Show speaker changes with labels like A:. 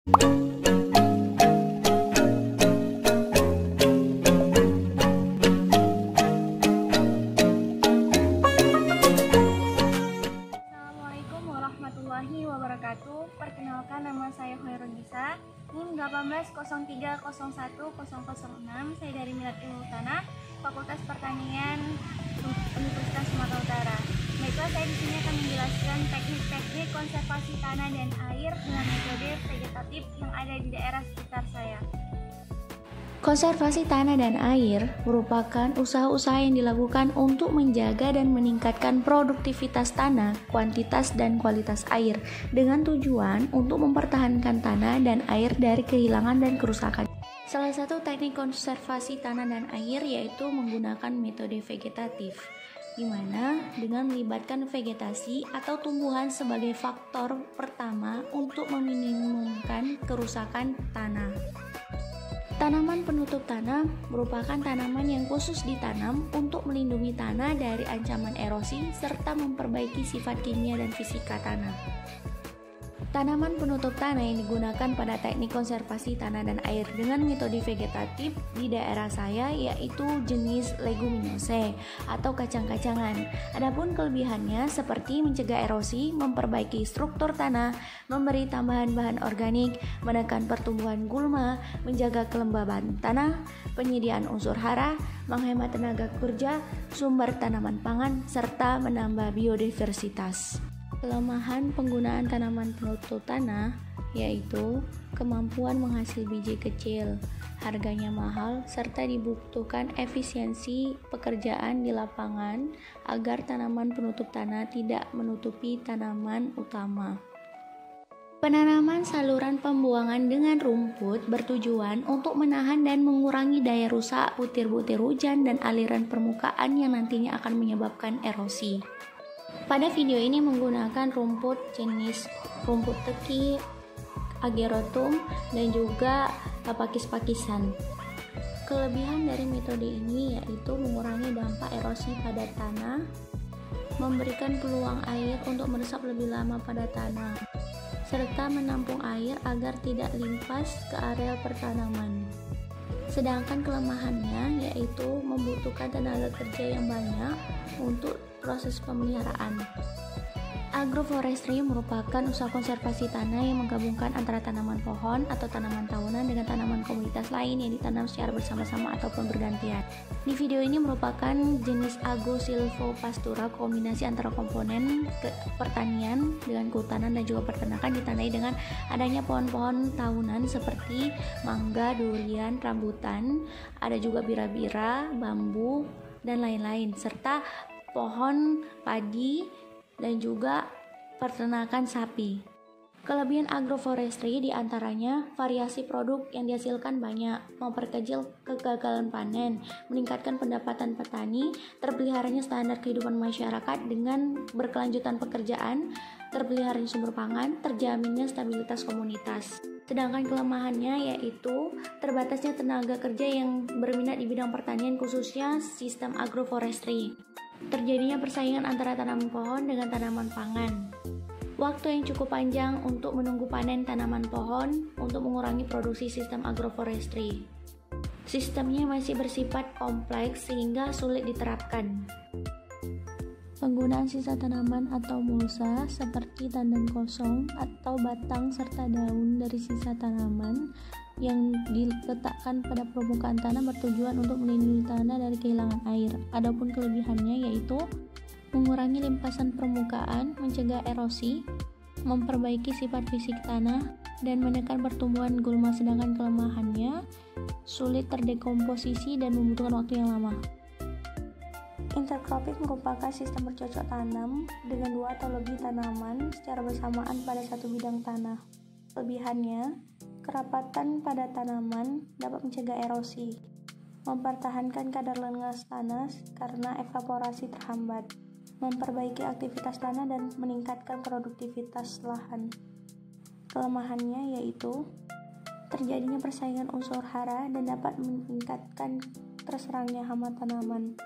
A: Assalamualaikum warahmatullahi wabarakatuh. Perkenalkan, nama saya Hoirunisa, NIM 1803010006. Saya dari Minat Ilmu Tanah, Fakultas Pertanian Universitas Sumatera Utara. Baiklah, saya di sini akan menjelaskan teknik-teknik konservasi tanah dan air dengan metode vegetatif yang ada di daerah sekitar saya.
B: Konservasi tanah dan air merupakan usaha-usaha yang dilakukan untuk menjaga dan meningkatkan produktivitas tanah, kuantitas dan kualitas air dengan tujuan untuk mempertahankan tanah dan air dari kehilangan dan kerusakan. Salah satu teknik konservasi tanah dan air yaitu menggunakan metode vegetatif, di mana dengan melibatkan vegetasi atau tumbuhan sebagai faktor pertama untuk meminimumkan kerusakan tanah. Tanaman penutup tanah merupakan tanaman yang khusus ditanam untuk melindungi tanah dari ancaman erosi serta memperbaiki sifat kimia dan fisika tanah. Tanaman penutup tanah yang digunakan pada teknik konservasi tanah dan air dengan metode vegetatif di daerah saya yaitu jenis leguminosae atau kacang-kacangan. Adapun kelebihannya seperti mencegah erosi, memperbaiki struktur tanah, memberi tambahan bahan organik, menekan pertumbuhan gulma, menjaga kelembaban tanah, penyediaan unsur hara, menghemat tenaga kerja, sumber tanaman pangan, serta menambah biodiversitas. Kelemahan penggunaan tanaman penutup tanah yaitu kemampuan menghasil biji kecil, harganya mahal, serta dibutuhkan efisiensi pekerjaan di lapangan agar tanaman penutup tanah tidak menutupi tanaman utama. Penanaman saluran pembuangan dengan rumput bertujuan untuk menahan dan mengurangi daya rusak butir-butir hujan dan aliran permukaan yang nantinya akan menyebabkan erosi. Pada video ini menggunakan rumput jenis rumput teki, agerotum, dan juga pakis-pakisan. Kelebihan dari metode ini yaitu mengurangi dampak erosi pada tanah, memberikan peluang air untuk meresap lebih lama pada tanah, serta menampung air agar tidak limpas ke area pertanaman. Sedangkan kelemahannya yaitu membutuhkan tenaga kerja yang banyak untuk proses pemeliharaan. Agroforestry merupakan usaha konservasi tanah yang menggabungkan antara tanaman pohon atau tanaman tahunan dengan tanaman komunitas lain yang ditanam secara bersama-sama ataupun bergantian. Di video ini merupakan jenis Ago-silvopastura, kombinasi antara komponen pertanian dengan kehutanan dan juga peternakan, ditandai dengan adanya pohon-pohon tahunan seperti mangga, durian, rambutan, ada juga bira-bira, bambu, dan lain-lain, serta pohon padi dan juga peternakan sapi. Kelebihan agroforestry diantaranya variasi produk yang dihasilkan banyak, memperkecil kegagalan panen, meningkatkan pendapatan petani, terpeliharanya standar kehidupan masyarakat dengan berkelanjutan pekerjaan, terpeliharanya sumber pangan, terjaminnya stabilitas komunitas. Sedangkan kelemahannya yaitu terbatasnya tenaga kerja yang berminat di bidang pertanian khususnya sistem agroforestry. Terjadinya persaingan antara tanaman pohon dengan tanaman pangan. Waktu yang cukup panjang untuk menunggu panen tanaman pohon untuk mengurangi produksi sistem agroforestry. Sistemnya masih bersifat kompleks sehingga sulit diterapkan. Penggunaan sisa tanaman atau mulsa seperti tandan kosong atau batang serta daun dari sisa tanaman yang diletakkan pada permukaan tanah bertujuan untuk melindungi tanah dari kehilangan air. Adapun kelebihannya yaitu mengurangi limpasan permukaan, mencegah erosi, memperbaiki sifat fisik tanah, dan menekan pertumbuhan gulma. Sedangkan kelemahannya sulit terdekomposisi dan membutuhkan waktu yang lama. Intercropping merupakan sistem bercocok tanam dengan dua atau lebih tanaman secara bersamaan pada satu bidang tanah. Kelebihannya, kerapatan pada tanaman dapat mencegah erosi, mempertahankan kadar lengas tanah karena evaporasi terhambat, memperbaiki aktivitas tanah dan meningkatkan produktivitas lahan. Kelemahannya yaitu terjadinya persaingan unsur hara dan dapat meningkatkan terserangnya hama tanaman.